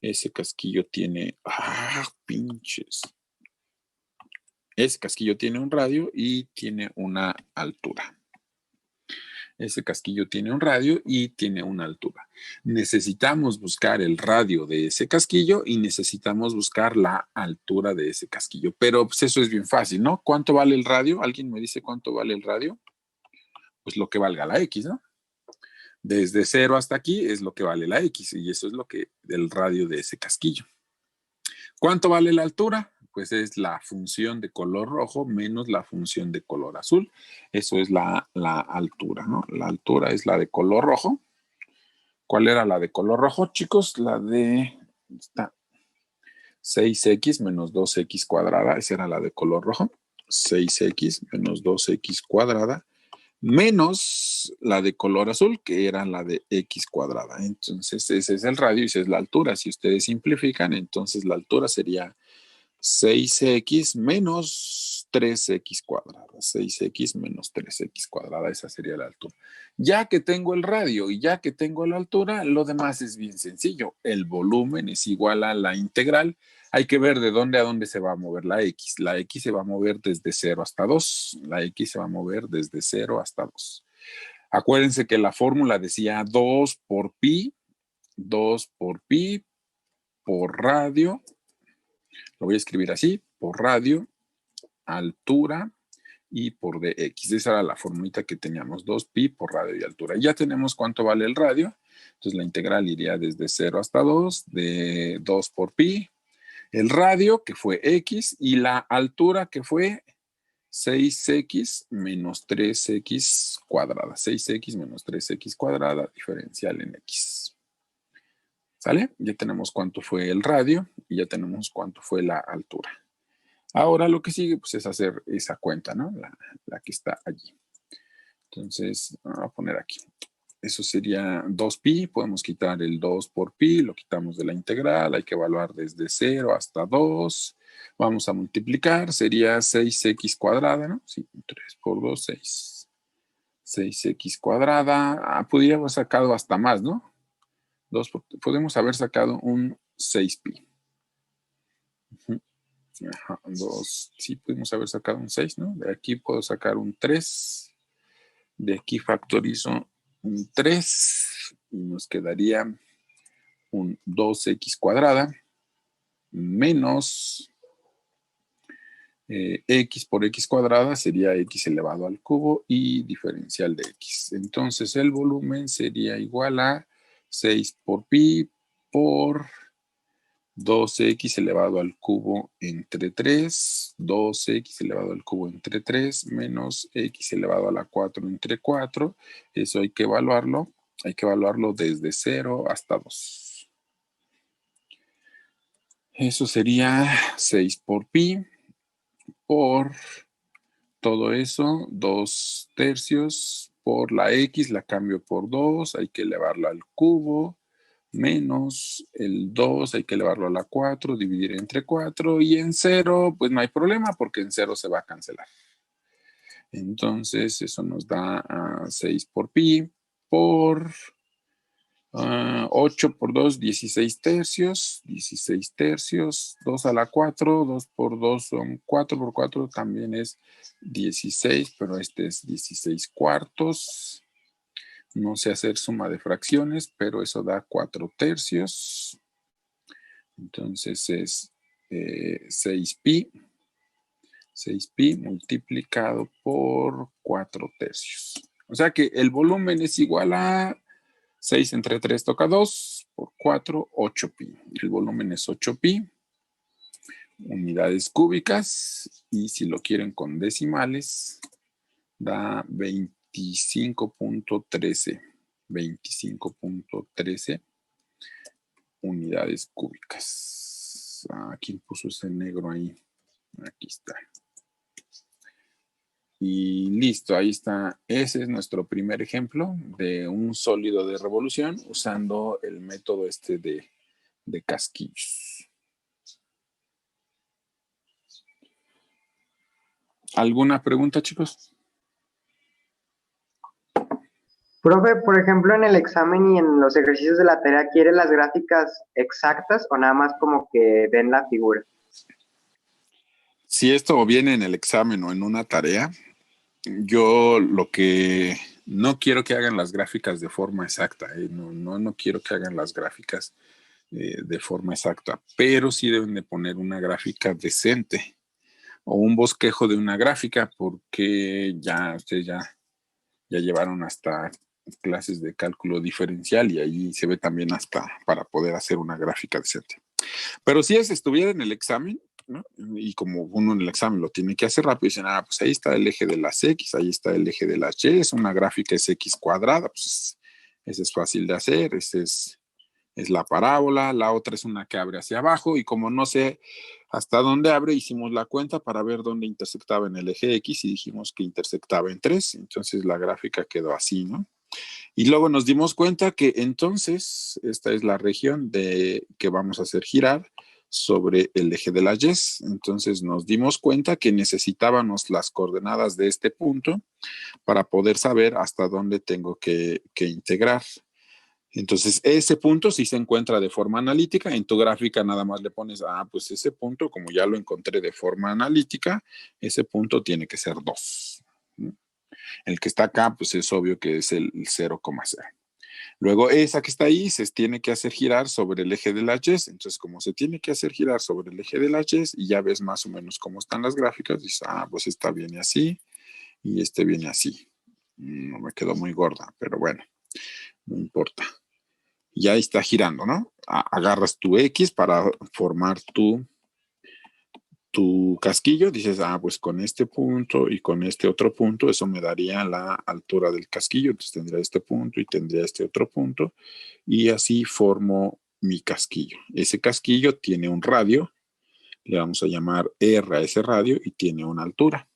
ese casquillo tiene, pinches. Ese casquillo tiene un radio y tiene una altura. Ese casquillo tiene un radio y tiene una altura. Necesitamos buscar el radio de ese casquillo y necesitamos buscar la altura de ese casquillo. Pero pues eso es bien fácil, ¿no? ¿Cuánto vale el radio? ¿Alguien me dice cuánto vale el radio? Pues lo que valga la X, ¿no? Desde 0 hasta aquí es lo que vale la X y eso es lo que el radio de ese casquillo. ¿Cuánto vale la altura? Pues es la función de color rojo menos la función de color azul. Eso es la altura, ¿no? La altura es la de color rojo. ¿Cuál era la de color rojo, chicos? La de 6x menos 2x cuadrada. Esa era la de color rojo. 6x menos 2x cuadrada menos la de color azul, que era la de x cuadrada. Entonces, ese es el radio y esa es la altura. Si ustedes simplifican, entonces la altura sería 6x menos 3x cuadrada. 6x menos 3x cuadrada, esa sería la altura. Ya que tengo el radio y ya que tengo la altura, lo demás es bien sencillo. El volumen es igual a la integral. Hay que ver de dónde a dónde se va a mover la X. La X se va a mover desde 0 hasta 2. La X se va a mover desde 0 hasta 2. Acuérdense que la fórmula decía 2 por pi por radio. Lo voy a escribir así, por radio, altura y por dx. Esa era la formulita que teníamos, 2pi por radio y altura. Ya tenemos cuánto vale el radio. Entonces la integral iría desde 0 hasta 2, de 2 por pi. El radio, que fue x, y la altura, que fue 6x menos 3x cuadrada. 6x menos 3x cuadrada, diferencial en x. ¿Sale? Ya tenemos cuánto fue el radio y ya tenemos cuánto fue la altura. Ahora lo que sigue pues, es hacer esa cuenta, ¿no? La que está allí. Entonces, vamos a poner aquí. Eso sería 2pi, podemos quitar el 2 por pi, lo quitamos de la integral, hay que evaluar desde 0 hasta 2. Vamos a multiplicar, sería 6x cuadrada, ¿no? Sí, 3 por 2, 6. 6x cuadrada, podría haber sacado hasta más, ¿no? Podemos haber sacado un 6pi. Ajá, 2, sí pudimos haber sacado un 6, ¿no? De aquí puedo sacar un 3. De aquí factorizo un 3 y nos quedaría un 2x cuadrada menos x por x cuadrada sería x elevado al cubo y diferencial de x. Entonces el volumen sería igual a 6 por pi por 2x elevado al cubo entre 3, 2x elevado al cubo entre 3, menos x elevado a la 4 entre 4. Eso hay que evaluarlo desde 0 hasta 2. Eso sería 6 por pi por todo eso, 2 tercios por la x, la cambio por 2, hay que elevarla al cubo, menos el 2, hay que elevarlo a la 4, dividir entre 4 y en 0, pues no hay problema porque en 0 se va a cancelar. Entonces eso nos da 6 por pi por 8 por 2, 16 tercios, 16 tercios, 2 a la 4, 2 por 2 son 4 por 4 también es 16, pero este es 16 cuartos. No sé hacer suma de fracciones, pero eso da 4 tercios Entonces es 6pi. 6pi multiplicado por 4/3. O sea que el volumen es igual a 6 entre 3 toca 2 por 4, 8pi. El volumen es 8pi. Unidades cúbicas. Y si lo quieren con decimales, da 25.13. 25.13 unidades cúbicas. ¿Quién puso ese negro ahí? Aquí está. Y listo, ahí está. Ese es nuestro primer ejemplo de un sólido de revolución usando el método de casquillos. ¿Alguna pregunta, chicos? Profe, por ejemplo, en el examen y en los ejercicios de la tarea, ¿quiere las gráficas exactas o nada más como que ven la figura? Si esto viene en el examen o en una tarea, yo lo que no quiero que hagan las gráficas de forma exacta, no quiero que hagan las gráficas de forma exacta, pero sí deben de poner una gráfica decente o un bosquejo de una gráfica, porque ustedes ya llevaron hasta clases de cálculo diferencial y ahí se ve también hasta para poder hacer una gráfica decente. Pero si estuviera en el examen, ¿no? Y como uno en el examen lo tiene que hacer rápido, dicen, pues ahí está el eje de las X, ahí está el eje de las Y, es una gráfica, es X cuadrada, pues ese es fácil de hacer, ese es la parábola, la otra es una que abre hacia abajo, y como no sé hasta dónde abre, hicimos la cuenta para ver dónde intersectaba en el eje X y dijimos que intersectaba en 3, entonces la gráfica quedó así, ¿no? Y luego nos dimos cuenta que entonces esta es la región que vamos a hacer girar sobre el eje de las Y. Entonces nos dimos cuenta que necesitábamos las coordenadas de este punto para poder saber hasta dónde tengo que integrar. Entonces ese punto sí se encuentra de forma analítica. En tu gráfica nada más le pones, pues ese punto, como ya lo encontré de forma analítica, ese punto tiene que ser 2. El que está acá, pues es obvio que es el 0,0. Luego esa que está ahí se tiene que hacer girar sobre el eje de las Y. Entonces, como se tiene que hacer girar sobre el eje de las Y y ya ves más o menos cómo están las gráficas, dices, pues esta viene así y este viene así. No me quedó muy gorda, pero bueno, no importa. Ya está girando, ¿no? Agarras tu X para formar tu casquillo, dices, pues con este punto y con este otro punto, eso me daría la altura del casquillo, entonces tendría este punto y tendría este otro punto, y así formo mi casquillo. Ese casquillo tiene un radio, le vamos a llamar R a ese radio, y tiene una altura.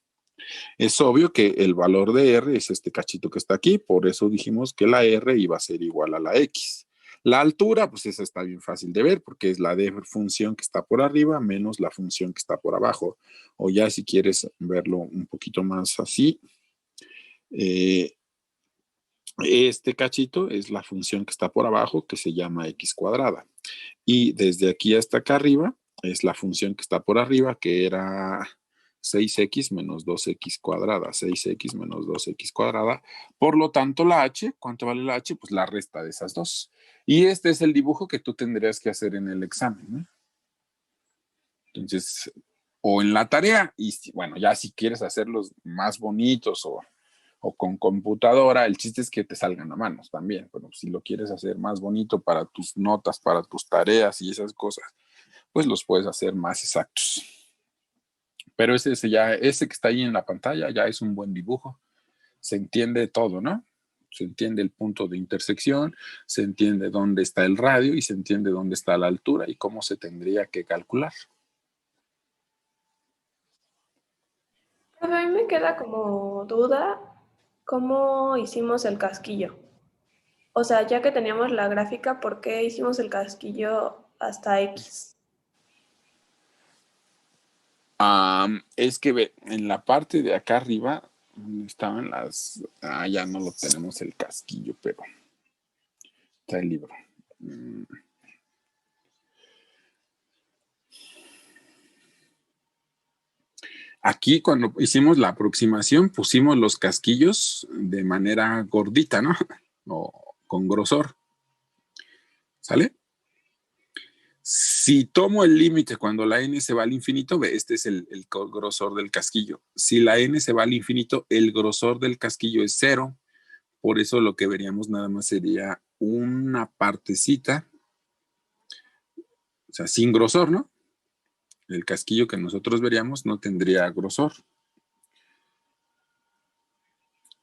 Es obvio que el valor de R es este cachito que está aquí, por eso dijimos que la R iba a ser igual a la X. La altura, pues esa está bien fácil de ver, porque es la de función que está por arriba menos la función que está por abajo. O ya si quieres verlo un poquito más así, este cachito es la función que está por abajo, que se llama X cuadrada. Y desde aquí hasta acá arriba es la función que está por arriba, que era 6x menos 2x cuadrada, 6x menos 2x cuadrada. Por lo tanto, la h, ¿cuánto vale la h? Pues la resta de esas dos. Y este es el dibujo que tú tendrías que hacer en el examen, ¿no? Entonces, o en la tarea, y bueno, ya si quieres hacerlos más bonitos o con computadora, el chiste es que te salgan a manos también. Pero si lo quieres hacer más bonito para tus notas, para tus tareas y esas cosas, pues los puedes hacer más exactos. Pero ese que está ahí en la pantalla ya es un buen dibujo. Se entiende todo, ¿no? Se entiende el punto de intersección, se entiende dónde está el radio y se entiende dónde está la altura y cómo se tendría que calcular. A mí me queda como duda cómo hicimos el casquillo. O sea, ya que teníamos la gráfica, ¿por qué hicimos el casquillo hasta X? Es que en la parte de acá arriba estaban ya no lo tenemos el casquillo, pero está el libro. Aquí cuando hicimos la aproximación pusimos los casquillos de manera gordita, ¿no? O con grosor. ¿Sale? Si tomo el límite cuando la n se va al infinito, ve, este es el grosor del casquillo. Si la n se va al infinito, el grosor del casquillo es 0. Por eso lo que veríamos nada más sería una partecita, o sea, sin grosor, ¿no? El casquillo que nosotros veríamos no tendría grosor.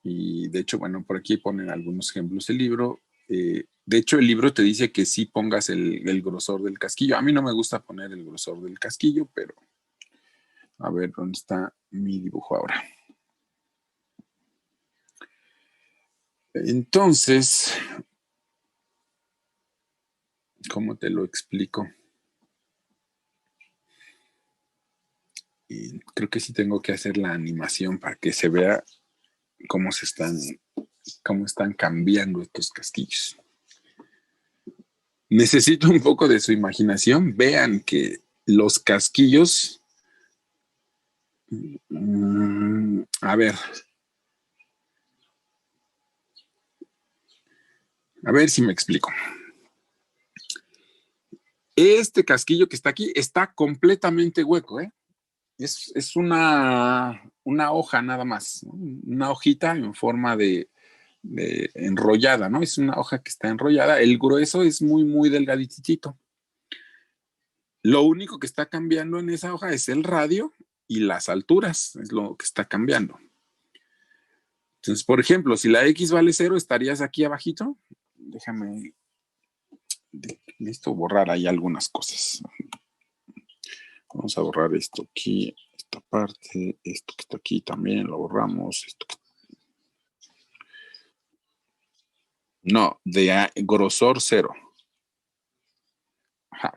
Y de hecho, bueno, por aquí ponen algunos ejemplos del libro. De hecho, el libro te dice que sí pongas el grosor del casquillo. A mí no me gusta poner el grosor del casquillo, pero a ver, ¿dónde está mi dibujo ahora? Entonces, ¿cómo te lo explico? Y creo que sí tengo que hacer la animación para que se vea cómo están cambiando estos casquillos. Necesito un poco de su imaginación. Vean que los casquillos, a ver si me explico. Este casquillo que está aquí está completamente hueco, ¿eh? Es una hoja nada más, ¿no? Una hojita en forma de enrollada, ¿no? Es una hoja que está enrollada. El grueso es muy, muy delgaditito. Lo único que está cambiando en esa hoja es el radio y las alturas, es lo que está cambiando. Entonces, por ejemplo, si la X vale 0, estarías aquí abajito. Déjame, necesito borrar ahí algunas cosas. Vamos a borrar esto aquí, esta parte, esto que está aquí también lo borramos. No, de grosor 0. Ajá.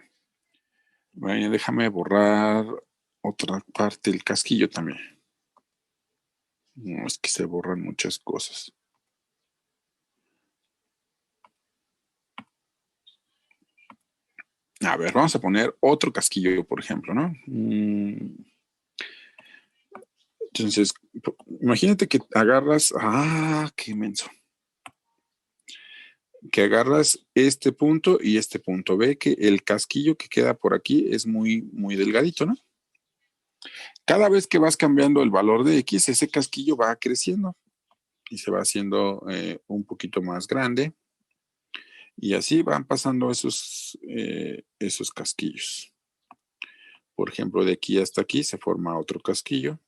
Bueno, déjame borrar otra parte del casquillo también. No, es que se borran muchas cosas. A ver, vamos a poner otro casquillo, por ejemplo, ¿no? Entonces, imagínate que agarras... qué menso. Que agarras este punto y este punto. Ve que el casquillo que queda por aquí es muy, muy delgadito, ¿no? Cada vez que vas cambiando el valor de X, ese casquillo va creciendo y se va haciendo un poquito más grande. Y así van pasando esos casquillos. Por ejemplo, de aquí hasta aquí se forma otro casquillo.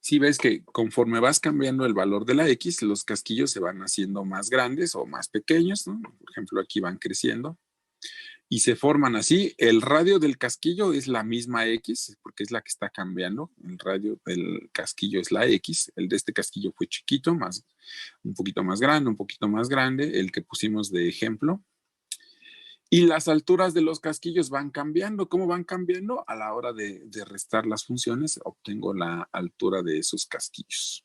Si ves que conforme vas cambiando el valor de la X, los casquillos se van haciendo más grandes o más pequeños, ¿no? Por ejemplo, aquí van creciendo y se forman así. El radio del casquillo es la misma X, porque es la que está cambiando. El radio del casquillo es la X. El de este casquillo fue chiquito, un poquito más grande, un poquito más grande, el que pusimos de ejemplo. Y las alturas de los casquillos van cambiando. ¿Cómo van cambiando? A la hora de restar las funciones, obtengo la altura de esos casquillos.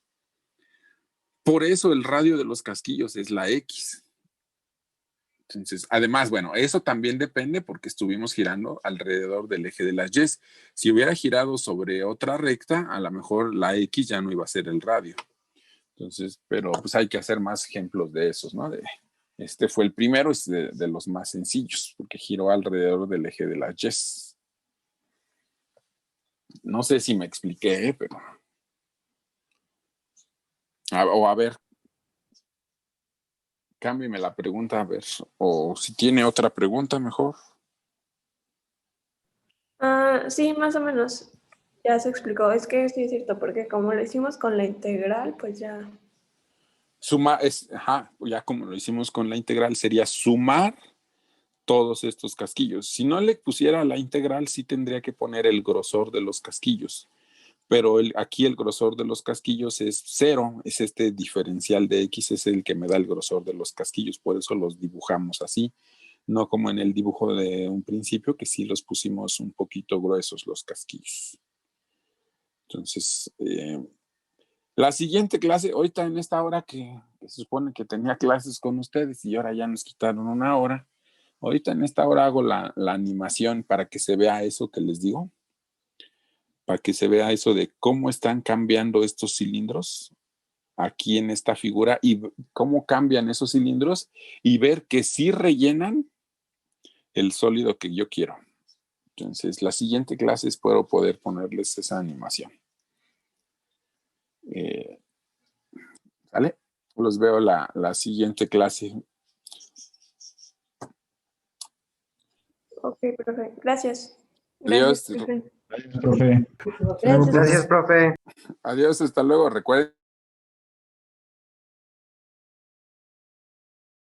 Por eso el radio de los casquillos es la X. Entonces, además, bueno, eso también depende porque estuvimos girando alrededor del eje de las Y. Si hubiera girado sobre otra recta, a lo mejor la X ya no iba a ser el radio. Entonces, pero pues hay que hacer más ejemplos de esos, ¿no? Este fue el primero, es de los más sencillos, porque giró alrededor del eje de las Y. No sé si me expliqué, pero... a ver, cámbiame la pregunta, a ver, o si tiene otra pregunta, mejor. Sí, más o menos. Ya se explicó. Es que sí es cierto, porque como lo hicimos con la integral, pues ya... Ya como lo hicimos con la integral, sería sumar todos estos casquillos. Si no le pusiera la integral, sí tendría que poner el grosor de los casquillos. Pero aquí el grosor de los casquillos es 0, es este diferencial de X, es el que me da el grosor de los casquillos, por eso los dibujamos así, no como en el dibujo de un principio, que sí los pusimos un poquito gruesos los casquillos. Entonces, la siguiente clase, ahorita en esta hora que se supone que tenía clases con ustedes y ahora ya nos quitaron una hora, ahorita en esta hora hago la animación para que se vea eso que les digo, para que se vea eso de cómo están cambiando estos cilindros aquí en esta figura y cómo cambian esos cilindros y ver que sí rellenan el sólido que yo quiero. Entonces, la siguiente clase espero poder ponerles esa animación. ¿Vale? Los veo la siguiente clase. Ok, profe. Gracias. Adiós. Gracias, profe. Profe. Gracias. Gracias, profe. Adiós, hasta luego. Recuerden